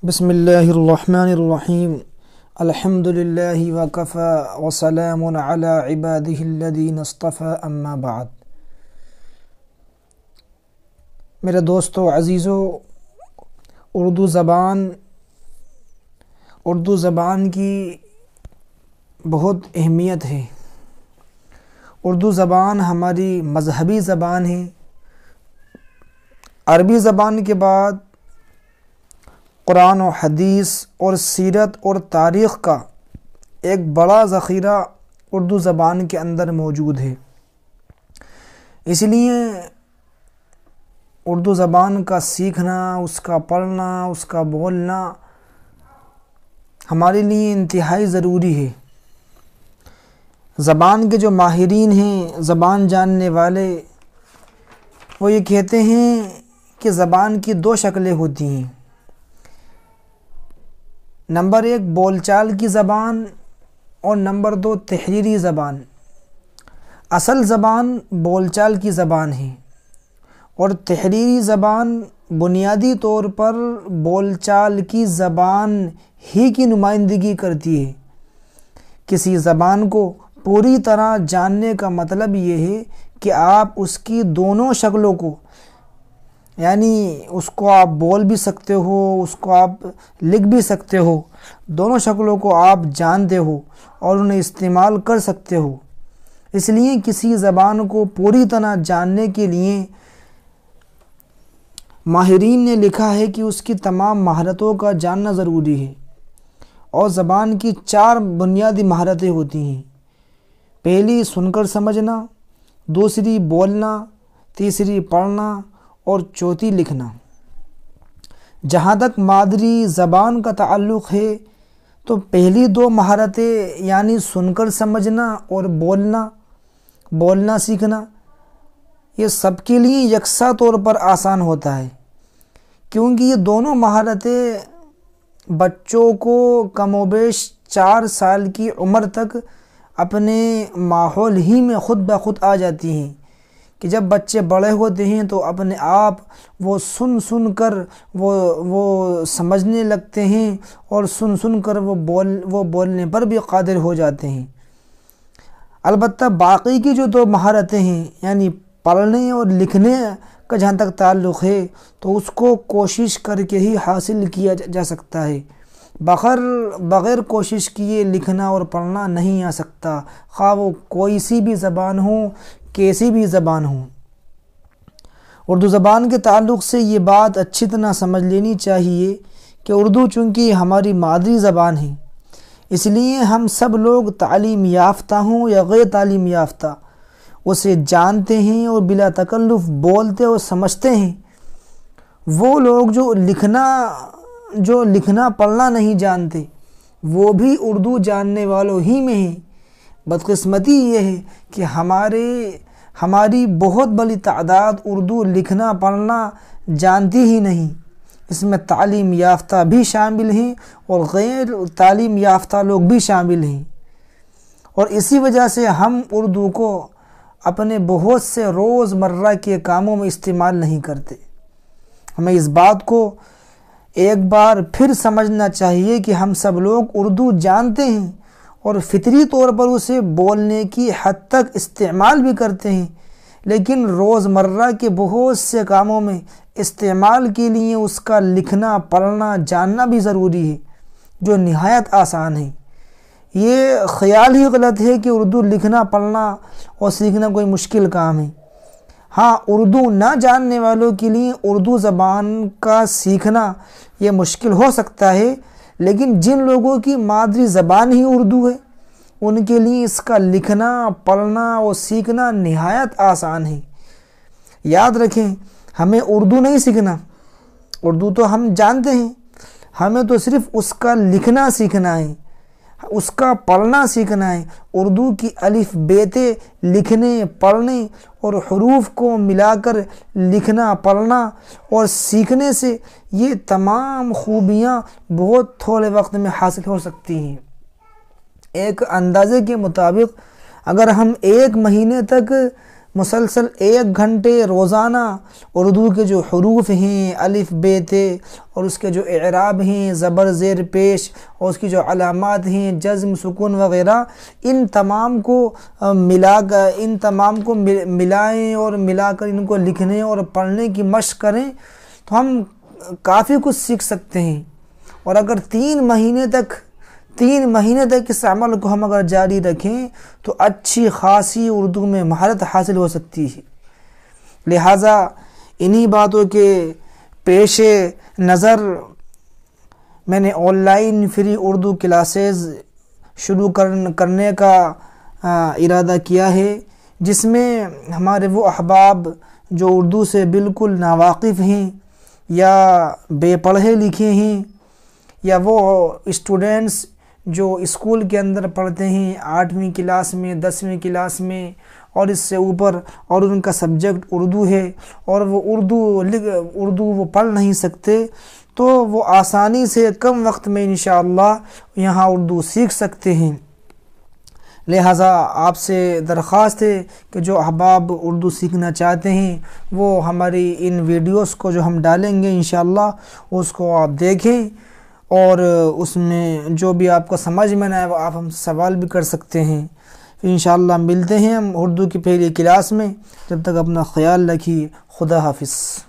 بسم اللہ الرحمن الرحیم الحمد للہ وکفی وسلام علی عبادہ الذین اصطفی اما بعد۔ میرے دوستو عزیزو، اردو زبان کی بہت اہمیت ہے۔ اردو زبان ہماری مذہبی زبان ہے۔ عربی زبان کے بعد قرآن و حدیث اور سیرت اور تاریخ کا ایک بڑا ذخیرہ اردو زبان کے اندر موجود ہے۔ اس لیے اردو زبان کا سیکھنا، اس کا پڑھنا، اس کا بولنا ہمارے لیے انتہائی ضروری ہے۔ زبان کے جو ماہرین ہیں، زبان جاننے والے، وہ یہ کہتے ہیں کہ زبان کی دو شکلیں ہوتی ہیں۔ نمبر 1 بول چال کی زبان اور نمبر 2 تحریری زبان۔ اصل زبان بول چال کی زبان ہے اور تحریری زبان بنیادی طور پر بول چال کی زبان ہی کی نمائندگی کرتی ہے۔ کسی زبان کو پوری طرح جاننے کا مطلب یہ ہے کہ آپ اس کی دونوں شکلوں کو، یعنی اس کو آپ بول بھی سکتے ہو، اس کو آپ لکھ بھی سکتے ہو، دونوں شکلوں کو آپ جانتے ہو اور انہیں استعمال کر سکتے ہو۔ اس لیے کسی زبان کو پوری طرح جاننے کے لیے ماہرین نے لکھا ہے کہ اس کی تمام مہارتوں کا جاننا ضروری ہے۔ اور زبان کی 4 بنیادی مہارتیں ہوتی ہیں۔ پہلی سن کر سمجھنا، دوسری بولنا، تیسری پڑھنا اور چوتھی لکھنا۔ جہاں تک مادری زبان کا تعلق ہے تو پہلی 2 مہارتیں یعنی سن کر سمجھنا اور بولنا سیکھنا، یہ سب کے لیے یکساں طور پر آسان ہوتا ہے، کیونکہ یہ دونوں مہارتیں بچوں کو کم و بیش 4 سال کی عمر تک اپنے ماحول ہی میں خود بخود آ جاتی ہیں کہ جب بچے بڑے ہوتے ہیں تو اپنے آپ وہ سن کر وہ سمجھنے لگتے ہیں اور سن کر وہ بولنے پر بھی قادر ہو جاتے ہیں۔ البتہ باقی کی جو 2 مہارتیں ہیں، یعنی پڑھنے اور لکھنے کا جہاں تک تعلق ہے تو اس کو کوشش کر کے ہی حاصل کیا جا سکتا ہے۔ بغیر کوشش کیے لکھنا اور پڑھنا نہیں آ سکتا، خواہ وہ کوئی سی بھی زبان ہو، کیسی بھی زبان ہو۔ اردو زبان کے تعلق سے یہ بات اچھی طرح سمجھ لینی چاہیے کہ اردو چونکہ ہماری مادری زبان ہے، اس لیے ہم سب لوگ تعلیم یافتہ ہوں یا غیر تعلیم یافتہ اسے جانتے ہیں اور بلا تکلف بولتے اور سمجھتے ہیں۔ وہ لوگ جو لکھنا پڑھنا نہیں جانتے وہ بھی اردو جاننے والوں ہی میں ہیں۔ بدقسمتی یہ ہے کہ ہماری بہت بڑی تعداد اردو لکھنا پڑھنا جانتی ہی نہیں۔ اس میں تعلیم یافتہ بھی شامل ہیں اور غیر تعلیم یافتہ لوگ بھی شامل ہیں، اور اسی وجہ سے ہم اردو کو اپنے بہت سے روزمرہ کے کاموں میں استعمال نہیں کرتے۔ ہمیں اس بات کو ایک بار پھر سمجھنا چاہیے کہ ہم سب لوگ اردو جانتے ہیں اور فطری طور پر اسے بولنے کی حد تک استعمال بھی کرتے ہیں، لیکن روزمرہ کے بہت سے کاموں میں استعمال کے لیے اس کا لکھنا پڑھنا جاننا بھی ضروری ہے، جو نہایت آسان ہے۔ یہ خیال ہی غلط ہے کہ اردو لکھنا پڑھنا اور سیکھنا کوئی مشکل کام ہے۔ ہاں، اردو نہ جاننے والوں کے لیے اردو زبان کا سیکھنا یہ مشکل ہو سکتا ہے، لیکن جن لوگوں کی مادری زبان ہی اردو ہے ان کے لیے اس کا لکھنا پڑھنا اور سیکھنا نہایت آسان ہے۔ یاد رکھیں، ہمیں اردو نہیں سیکھنا، اردو تو ہم جانتے ہیں، ہمیں تو صرف اس کا لکھنا سیکھنا ہے، اس کا پڑھنا سیکھنا ہے۔ اردو کی الف بیتیں لکھنے پڑھنے اور حروف کو ملا کر لکھنا پڑھنا اور سیکھنے سے یہ تمام خوبیاں بہت تھوڑے وقت میں حاصل ہو سکتی ہیں۔ ایک اندازے کے مطابق اگر ہم 1 مہینے تک مسلسل 1 گھنٹے روزانہ اردو کے جو حروف ہیں، الف ب ت، اور اس کے جو اعراب ہیں، زبر زیر پیش، اور اس کی جو علامات ہیں، جزم سکون وغیرہ، ان تمام کو ملائیں اور ملا کر ان کو لکھنے اور پڑھنے کی مشق کریں تو ہم کافی کچھ سیکھ سکتے ہیں۔ اور اگر 3 مہینے تک اس عمل کو ہم اگر جاری رکھیں تو اچھی خاصی اردو میں مہارت حاصل ہو سکتی ہے۔ لہٰذا انہی باتوں کے پیش نظر میں نے on line free Urdu classes شروع کرنے کا ارادہ کیا ہے، جس میں ہمارے وہ احباب جو اردو سے بالکل ناواقف ہیں یا بے پڑھے لکھے ہیں، یا وہ اسٹوڈنٹس جو اسکول کے اندر پڑھتے ہیں 8ویں کلاس میں، 10ویں کلاس میں اور اس سے اوپر، اور ان کا سبجیکٹ اردو ہے اور وہ اردو وہ پڑھ نہیں سکتے، تو وہ آسانی سے کم وقت میں انشاءاللہ یہاں اردو سیکھ سکتے ہیں۔ لہٰذا آپ سے درخواست ہے کہ جو احباب اردو سیکھنا چاہتے ہیں وہ ہماری ان ویڈیوز کو جو ہم ڈالیں گے انشاءاللہ اس کو آپ دیکھیں، اور اس میں جو بھی آپ کو سمجھ میں نہ آئے وہ آپ ہم سے سوال بھی کر سکتے ہیں۔ انشاءاللہ ملتے ہیں ہم اردو کی پہلی کلاس میں، جب تک اپنا خیال رکھیے۔ خدا حافظ۔